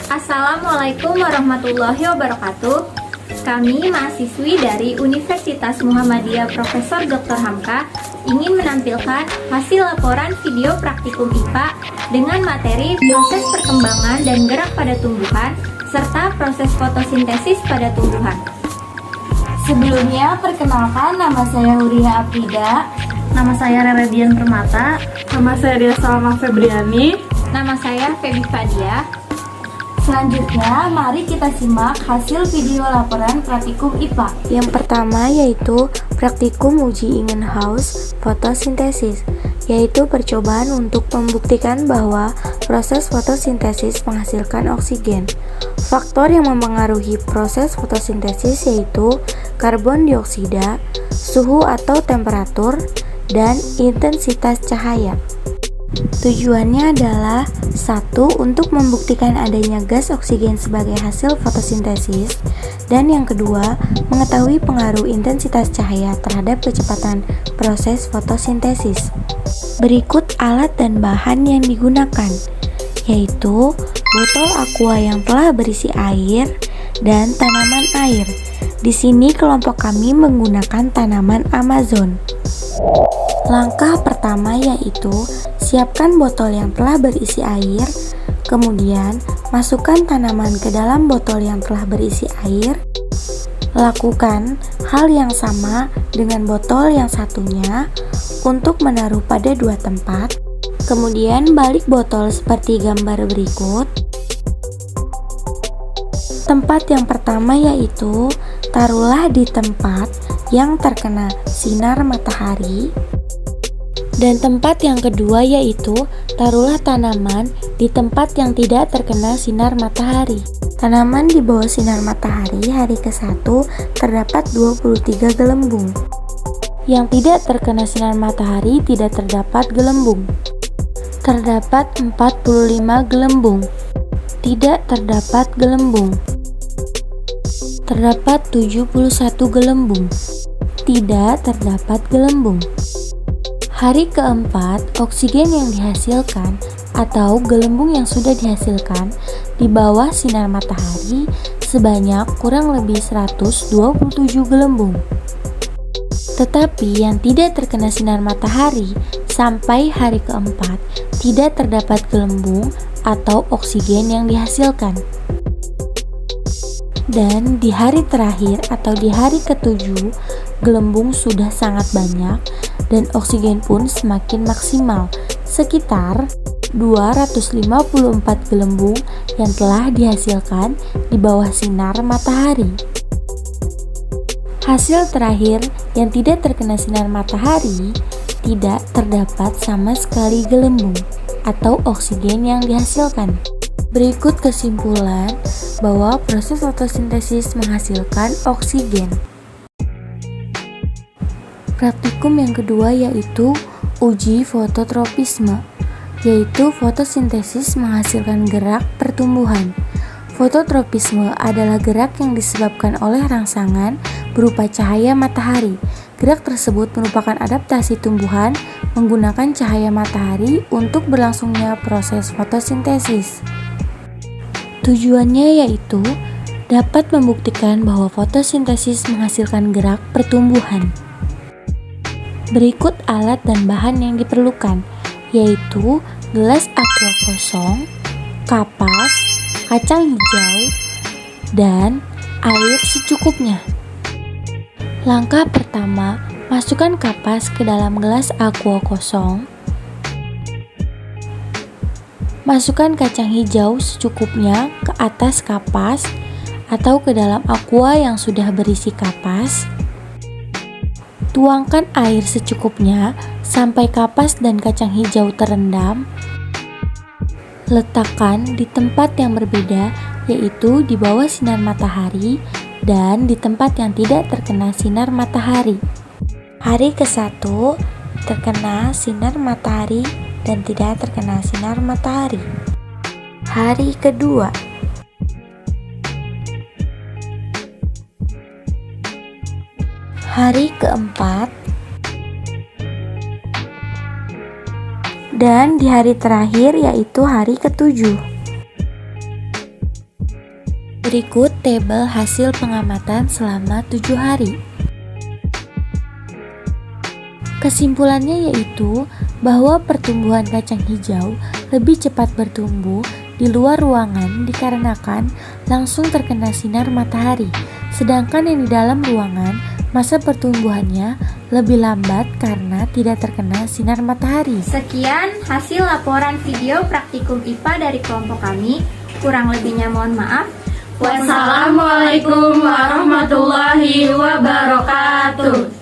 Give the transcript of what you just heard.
Assalamualaikum warahmatullahi wabarakatuh. Kami mahasiswi dari Universitas Muhammadiyah Profesor Dr. Hamka ingin menampilkan hasil laporan video praktikum IPA dengan materi proses perkembangan dan gerak pada tumbuhan serta proses fotosintesis pada tumbuhan. Sebelumnya, perkenalkan, nama saya Huriha Afrida. Nama saya Reredian Permata. Nama saya Dia Salma Febriani. Nama saya Feby Fadia. Selanjutnya, mari kita simak hasil video laporan praktikum IPA. Yang pertama yaitu praktikum uji in-house fotosintesis, yaitu percobaan untuk membuktikan bahwa proses fotosintesis menghasilkan oksigen. Faktor yang mempengaruhi proses fotosintesis yaitu karbon dioksida, suhu atau temperatur, dan intensitas cahaya. Tujuannya adalah 1. Untuk membuktikan adanya gas oksigen sebagai hasil fotosintesis, dan yang kedua, mengetahui pengaruh intensitas cahaya terhadap kecepatan proses fotosintesis. Berikut alat dan bahan yang digunakan, yaitu botol aqua yang telah berisi air dan tanaman air. Di sini kelompok kami menggunakan tanaman Amazon. Langkah pertama yaitu siapkan botol yang telah berisi air, kemudian masukkan tanaman ke dalam botol yang telah berisi air. Lakukan hal yang sama dengan botol yang satunya untuk menaruh pada dua tempat. Kemudian balik botol seperti gambar berikut. Tempat yang pertama yaitu taruhlah di tempat yang terkena sinar matahari. Dan tempat yang kedua yaitu taruhlah tanaman di tempat yang tidak terkena sinar matahari. Tanaman di bawah sinar matahari hari ke-1 terdapat 23 gelembung. Yang tidak terkena sinar matahari tidak terdapat gelembung. Terdapat 45 gelembung. Tidak terdapat gelembung. Terdapat 71 gelembung. Tidak terdapat gelembung. Hari keempat, oksigen yang dihasilkan atau gelembung yang sudah dihasilkan di bawah sinar matahari sebanyak kurang lebih 127 gelembung. Tetapi yang tidak terkena sinar matahari sampai hari keempat tidak terdapat gelembung atau oksigen yang dihasilkan. Dan di hari terakhir atau di hari ke-7, gelembung sudah sangat banyak dan oksigen pun semakin maksimal, sekitar 254 gelembung yang telah dihasilkan di bawah sinar matahari. Hasil terakhir yang tidak terkena sinar matahari, tidak terdapat sama sekali gelembung atau oksigen yang dihasilkan. Berikut kesimpulan bahwa proses fotosintesis menghasilkan oksigen. Praktikum yang kedua yaitu uji fototropisme, yaitu fotosintesis menghasilkan gerak pertumbuhan. Fototropisme adalah gerak yang disebabkan oleh rangsangan berupa cahaya matahari. Gerak tersebut merupakan adaptasi tumbuhan menggunakan cahaya matahari untuk berlangsungnya proses fotosintesis. Tujuannya yaitu dapat membuktikan bahwa fotosintesis menghasilkan gerak pertumbuhan. Berikut alat dan bahan yang diperlukan, yaitu gelas aqua kosong, kapas, kacang hijau, dan air secukupnya. Langkah pertama, masukkan kapas ke dalam gelas aqua kosong. Masukkan kacang hijau secukupnya ke atas kapas atau ke dalam aqua yang sudah berisi kapas. Tuangkan air secukupnya sampai kapas dan kacang hijau terendam. Letakkan di tempat yang berbeda, yaitu di bawah sinar matahari dan di tempat yang tidak terkena sinar matahari. Hari ke-1 terkena sinar matahari dan tidak terkena sinar matahari. Hari kedua, hari keempat, dan di hari terakhir yaitu hari ke-7. Berikut tabel hasil pengamatan selama 7 hari. Kesimpulannya yaitu bahwa pertumbuhan kacang hijau lebih cepat bertumbuh di luar ruangan dikarenakan langsung terkena sinar matahari, sedangkan yang di dalam ruangan masa pertumbuhannya lebih lambat karena tidak terkena sinar matahari. Sekian hasil laporan video praktikum IPA dari kelompok kami. Kurang lebihnya mohon maaf. Wassalamualaikum warahmatullahi wabarakatuh.